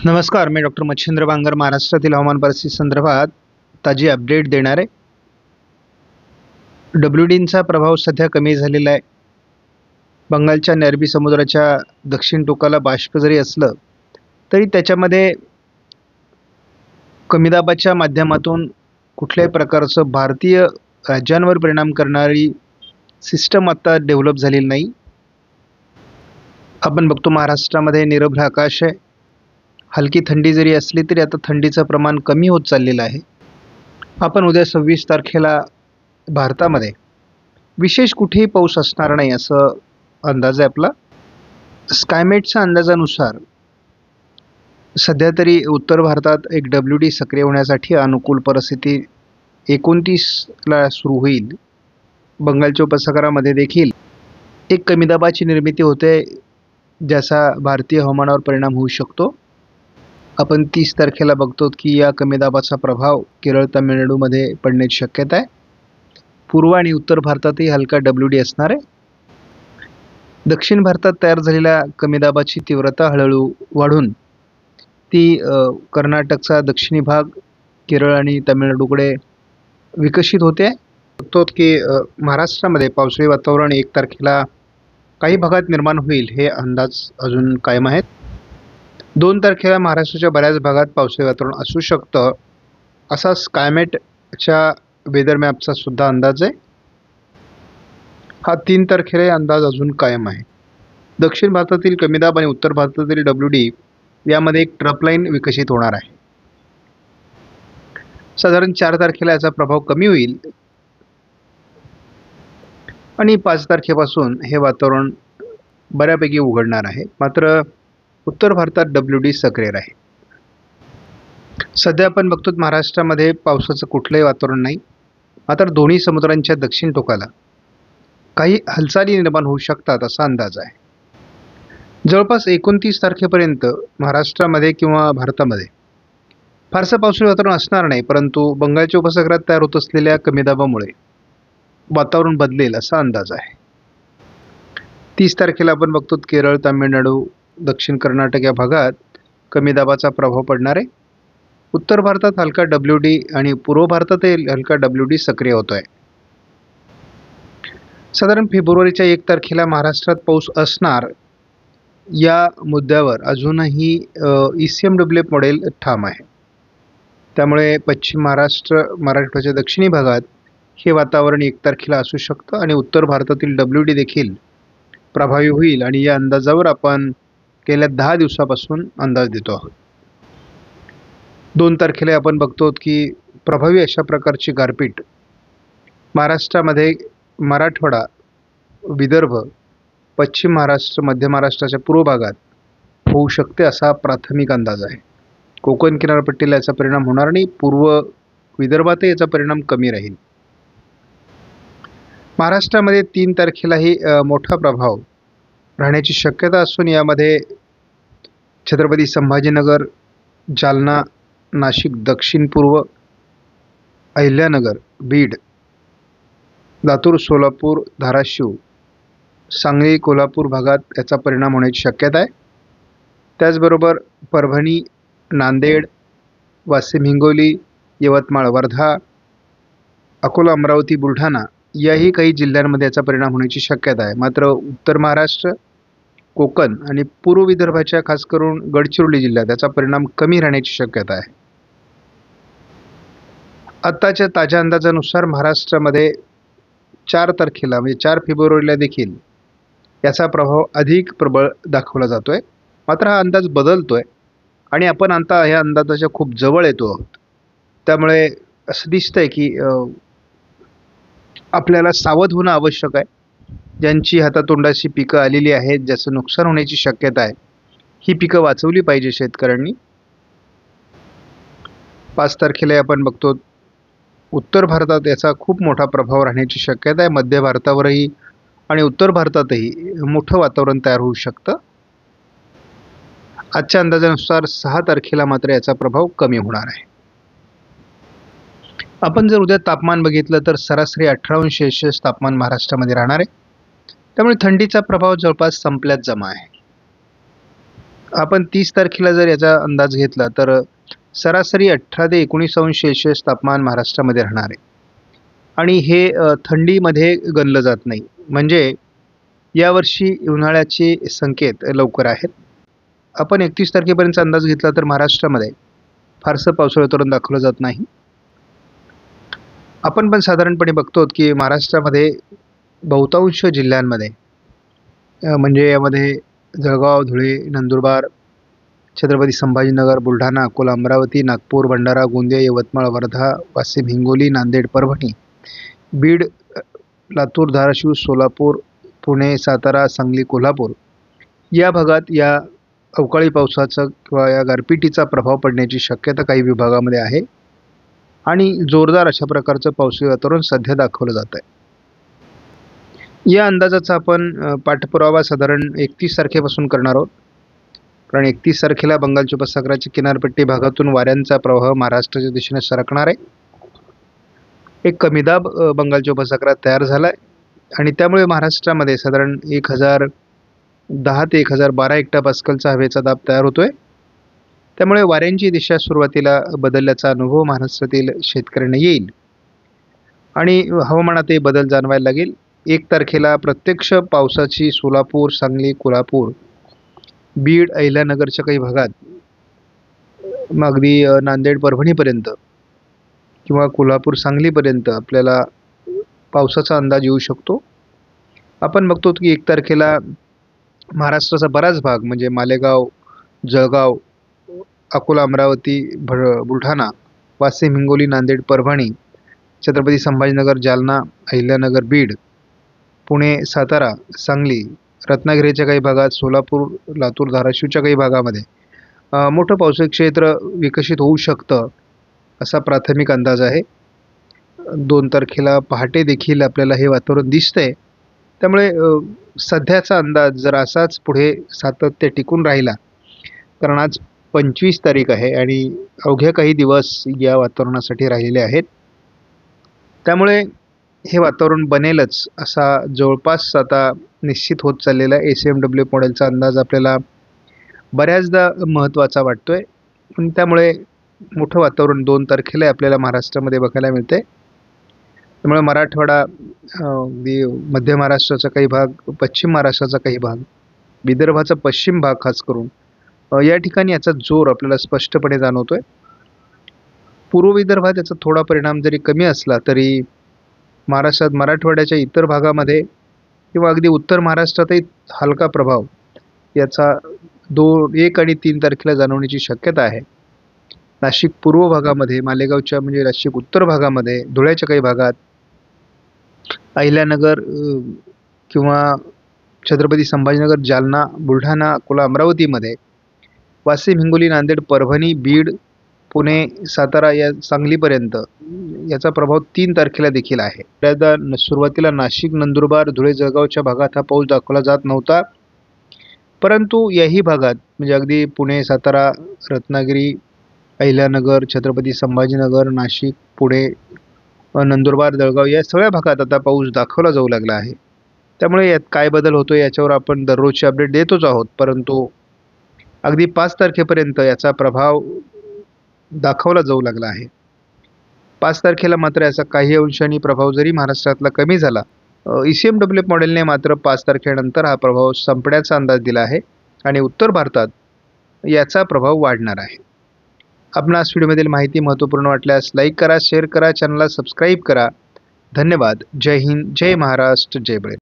नमस्कार, मी डॉक्टर मच्छिंद्र बांगर महाराष्ट्रातील हवामान परिस्थिती संदर्भात ताजी अपडेट देणार आहे. WDचा प्रभाव सध्या कमी झालेला आहे. बंगालच्या आणि अरबी समुद्राच्या दक्षिण टोकाला बाष्प जरी असलं तरी त्याच्यामध्ये कमी दाबाच्या माध्यमातून कुठल्याही प्रकारचं भारतीय राज्यांवर परिणाम करणारी सिस्टम आता डेव्हलप झालेली नाही. आपण बघतो महाराष्ट्रामध्ये निरभ्र आकाश आहे. हलकी थंडी जरी असली तरी आता थंडीचं प्रमाण कमी होत चाललेलं आहे. आपण उद्या 26 तारखेला भारतामध्ये विशेष कुठेही पाऊस असणार नाही असं अंदाज आहे आपला. स्कायमेटच्या अंदाजानुसार सध्या तरी उत्तर भारतात एक WD सक्रिय होण्यासाठी अनुकूल परिस्थिती 29ला सुरू होईल. बंगालच्या उपसागरामध्ये देखील एक कमी दाबाची निर्मिती होते ज्याचा भारतीय हवामानावर परिणाम होऊ शकतो. आपण 30 तारखेला बघतो की या कमी दाबाचा प्रभाव केरळ तामिळनाडूमध्ये पडण्याची शक्यता आहे. पूर्व आणि उत्तर भारतातही हलका WD असणार आहे. दक्षिण भारतात तयार झालेल्या कमी दाबाची तीव्रता हळूहळू वाढून ती कर्नाटकचा दक्षिणी भाग केरळ आणि तामिळनाडूकडे विकसित होते. बघतो की महाराष्ट्रामध्ये पावसाळी वातावरण 1 तारखेला काही भागात निर्माण होईल हे अंदाज अजून कायम आहेत. 2 तारखेला महाराष्ट्राच्या बऱ्याच भागात पावसाळी वातावरण असू शकतं असा स्कायमेटच्या वेदर मॅपचा सुद्धा अंदाज आहे. हा 3 तारखेला अंदाज अजून कायम आहे. दक्षिण भारतातील कमी दाब आणि उत्तर भारतातील WD यामध्ये एक ट्रफ लाईन विकसित होणार आहे. साधारण 4 तारखेला याचा प्रभाव कमी होईल आणि 5 तारखेपासून हे वातावरण बऱ्यापैकी उघडणार आहे. मात्र उत्तर भारतात WD सक्रिय राहील. सध्या आपण बघतो महाराष्ट्रामध्ये पावसाचं कुठलंही वातावरण नाही. मात्र दोन्ही समुद्रांच्या दक्षिण टोकाला काही हालचाली निर्माण होऊ शकतात असा अंदाज आहे. जवळपास 29 तारखेपर्यंत महाराष्ट्रामध्ये किंवा भारतामध्ये फारसं पावसाळी वातावरण असणार नाही, परंतु बंगालच्या उपसागरात तयार होत असलेल्या कमी दाबामुळे वातावरण बदलेल असा अंदाज आहे. 30 तारखेला आपण बघतो केरळ, तामिळनाडू, दक्षिण कर्नाटक या भागात कमी दाबाचा प्रभाव पडणार आहे. उत्तर भारतात हलका WD आणि पूर्व भारतातही हलका WD सक्रिय होतोय. साधारण फेब्रुवारीच्या 1 तारखेला महाराष्ट्रात पाऊस असणार या मुद्द्यावर अजूनही ECMWF मॉडेल ठाम आहे. त्यामुळे पश्चिम महाराष्ट्र, मराठवाड्याच्या दक्षिणी भागात हे वातावरण 1 तारखेला असू शकतं आणि उत्तर भारतातील WD देखील प्रभावी होईल आणि या अंदाजावर आपण गेल्या 10 दिवसापासून अंदाज देतो आहोत. 2 तारखेला आपण बघतो की प्रभावी अशा प्रकारची गारपीट महाराष्ट्रामध्ये मराठवाडा, विदर्भ, पश्चिम महाराष्ट्र, मध्य महाराष्ट्राच्या पूर्व भागात होऊ शकते असा प्राथमिक अंदाज आहे. कोकण किनारपट्टीला याचा परिणाम होणार नाही. पूर्व विदर्भातही याचा परिणाम कमी राहील. महाराष्ट्रामध्ये 3 तारखेलाही मोठा प्रभाव राहण्याची शक्यता असून यामध्ये छत्रपती संभाजीनगर, जालना, नाशिक, दक्षिण पूर्व, अहिल्यानगर, बीड, लातूर, सोलापूर, धाराशिव, सांगली, कोल्हापूर भागात याचा परिणाम होण्याची शक्यता आहे. त्याचबरोबर परभणी, नांदेड, वाशिम, हिंगोली, यवतमाळ, वर्धा, अकोला, अमरावती, बुलढाणा याही काही जिल्ह्यांमध्ये याचा परिणाम होण्याची शक्यता आहे. मात्र उत्तर महाराष्ट्र, कोकण आणि पूर्व विदर्भाच्या खास करून गडचिरोली जिल्ह्यात याचा परिणाम कमी राहण्याची शक्यता आहे. आत्ताच्या ताज्या अंदाजानुसार महाराष्ट्रामध्ये 4 तारखेला म्हणजे 4 फेब्रुवारीला देखील याचा प्रभाव अधिक प्रबळ दाखवला जातोय. मात्र हा अंदाज बदलतोय आणि आपण आता ह्या अंदाजाच्या खूप जवळ येतो आहोत. त्यामुळे असं दिसतंय की आपल्याला सावध होणं आवश्यक आहे. ज्यांची हातातोंडाची पिकं आलेली आहेत, ज्याचं नुकसान होण्याची शक्यता आहे, ही पिकं वाचवली पाहिजे शेतकऱ्यांनी. 5 तारखेला आपण बघतो उत्तर भारतात याचा खूप मोठा प्रभाव राहण्याची शक्यता आहे. मध्य भारतावरही आणि उत्तर भारतातही मोठं वातावरण तयार होऊ शकतं. आजच्या अंदाजानुसार 6 तारखेला मात्र याचा प्रभाव कमी होणार आहे. आपण जर उद्या तापमान बघितलं तर सरासरी 18° तापमान महाराष्ट्रामध्ये राहणार आहे. त्यामुळे थंडीचा प्रभाव जवळपास संपल्यात जमा आहे. आपण 30 तारखेला जर याचा अंदाज घेतला तर सरासरी 18 ते 19 अंश सेल्सिअस तापमान महाराष्ट्रामध्ये राहणार आहे आणि हे थंडीमध्ये गणलं जात नाही. म्हणजे यावर्षी उन्हाळ्याचे संकेत लवकर आहेत. आपण 31 तारखेपर्यंतचा अंदाज घेतला तर महाराष्ट्रामध्ये फारसं पावसाळी वातावरण दाखवलं जात नाही. आपण पण साधारणपणे बघतो की महाराष्ट्रामध्ये बहुतांश जिल्ह्यांमध्ये म्हणजे यामध्ये जळगाव, धुळे, नंदुरबार, छत्रपती संभाजीनगर, बुलढाणा, अकोला, अमरावती, नागपूर, भंडारा, गोंदिया, यवतमाळ, वर्धा, वाशिम, हिंगोली, नांदेड, परभणी, बीड, लातूर, धाराशिव, सोलापूर, पुणे, सातारा, सांगली, कोल्हापूर या भागात या अवकाळी पावसाचा किंवा या गारपिटीचा प्रभाव पडण्याची शक्यता काही विभागामध्ये आहे आणि जोरदार अशा प्रकारचं पावसाळी वातावरण सध्या दाखवलं जात आहे. या अंदाजाचा आपण पाठपुरावा साधारण 31 तारखेपासून करणार आहोत. कारण 31 तारखेला बंगालच्या उपसागराच्या किनारपट्टी भागातून वाऱ्यांचा प्रवाह महाराष्ट्राच्या दिशेने सरकणार आहे. एक कमी दाब बंगालच्या उपसागरात तयार झाला आहे आणि त्यामुळे महाराष्ट्रामध्ये साधारण 1010 ते 1012 हेक्टोपास्कलचा हवेचा दाब तयार होतोय. त्यामुळे वाऱ्यांची दिशा सुरुवातीला बदलल्याचा अनुभव महाराष्ट्रातील शेतकऱ्यांना येईल आणि हवामानातही बदल जाणवायला लागेल. 1 तारखेला प्रत्यक्ष पावसाची सोलापूर, सांगली, कोल्हापूर, बीड, अहिल्यानगरच्या काही भागात, मग अगदी नांदेड, परभणीपर्यंत किंवा कोल्हापूर, सांगलीपर्यंत आपल्याला पावसाचा अंदाज येऊ शकतो. आपण बघतो की 1 तारखेला महाराष्ट्राचा बराच भाग म्हणजे मालेगाव, जळगाव, अकोला, अमरावती, बुलढाणा, वाशिम, हिंगोली, नांदेड, परभणी, छत्रपती संभाजीनगर, जालना, अहिल्यानगर, बीड, पुणे, सातारा, सांगली, रत्नागिरीच्या काही भागात, सोलापूर, लातूर, धाराशिवच्या काही भागामध्ये मोठं पावसाळी क्षेत्र विकसित होऊ शकतं असा प्राथमिक अंदाज आहे. 2 तारखेला पहाटे देखील आपल्याला हे वातावरण दिसतंय. त्यामुळे सध्याचा अंदाज जर असाच पुढे सातत्य टिकून राहिला, कारण आज 25 तारीख आहे आणि अवघ्या काही दिवस या वातावरणासाठी राहिलेले आहेत. त्यामुळे हे वातावरण बनेलच असा जवळपास आता निश्चित होत चाललेला ACMW मॉडेलचा अंदाज आपल्याला बऱ्याचदा महत्त्वाचा वाटतोय. पण त्यामुळे मोठं वातावरण 2 तारखेला आपल्याला महाराष्ट्रामध्ये बघायला मिळते. त्यामुळे मराठवाडा, मध्य महाराष्ट्राचा काही भाग, पश्चिम महाराष्ट्राचा काही भाग, विदर्भाचा पश्चिम भाग खास करून या ठिकाणी याचा जोर आपल्याला स्पष्टपणे जाणवतोय. पूर्व विदर्भात याचा थोडा परिणाम जरी कमी असला तरी महाराष्ट्रात मराठवाड्याच्या इतर भागामध्ये किंवा अगदी उत्तर महाराष्ट्रातही हलका प्रभाव याचा 1 आणि 3 तारखेला जाणवण्याची शक्यता आहे. नाशिक पूर्व भागामध्ये, मालेगावच्या म्हणजे नाशिक उत्तर भागामध्ये, धुळ्याच्या काही भागात, अहिल्यानगर किंवा छत्रपती संभाजीनगर, जालना, बुलढाणा, अकोला, अमरावतीमध्ये, वाशिम, हिंगोली, नांदेड, परभणी, बीड, पुणे, सातारा या सांगलीपर्यंत याचा प्रभाव 3 तारखेला देखील आहे. बऱ्याचदा सुरुवातीला नाशिक, नंदुरबार, धुळे, जळगावच्या भागात हा पाऊस दाखवला जात नव्हता. परंतु याही भागात म्हणजे अगदी पुणे, सातारा, रत्नागिरी, अहिल्यानगर, छत्रपती संभाजीनगर, नाशिक, पुणे, नंदुरबार, जळगाव या सगळ्या भागात आता पाऊस दाखवला जाऊ लागला आहे. त्यामुळे यात काय बदल होतो याच्यावर आपण दररोजची अपडेट देतोच आहोत. परंतु अगदी 5 तारखेपर्यंत याचा प्रभाव दाखवला जाऊ लागला आहे. 5 तारखेला मात्र याचा काही अंशांनी प्रभाव जरी महाराष्ट्रातला कमी झाला, ECMW मॉडेलने मात्र 5 तारखेनंतर हा प्रभाव संपण्याचा अंदाज दिला आहे आणि उत्तर भारतात याचा प्रभाव वाढणार आहे. आपणास व्हिडिओमधील माहिती महत्त्वपूर्ण वाटल्यास लाईक करा, शेअर करा, चॅनलला सबस्क्राईब करा. धन्यवाद. जय हिंद, जय महाराष्ट्र, जय बळी.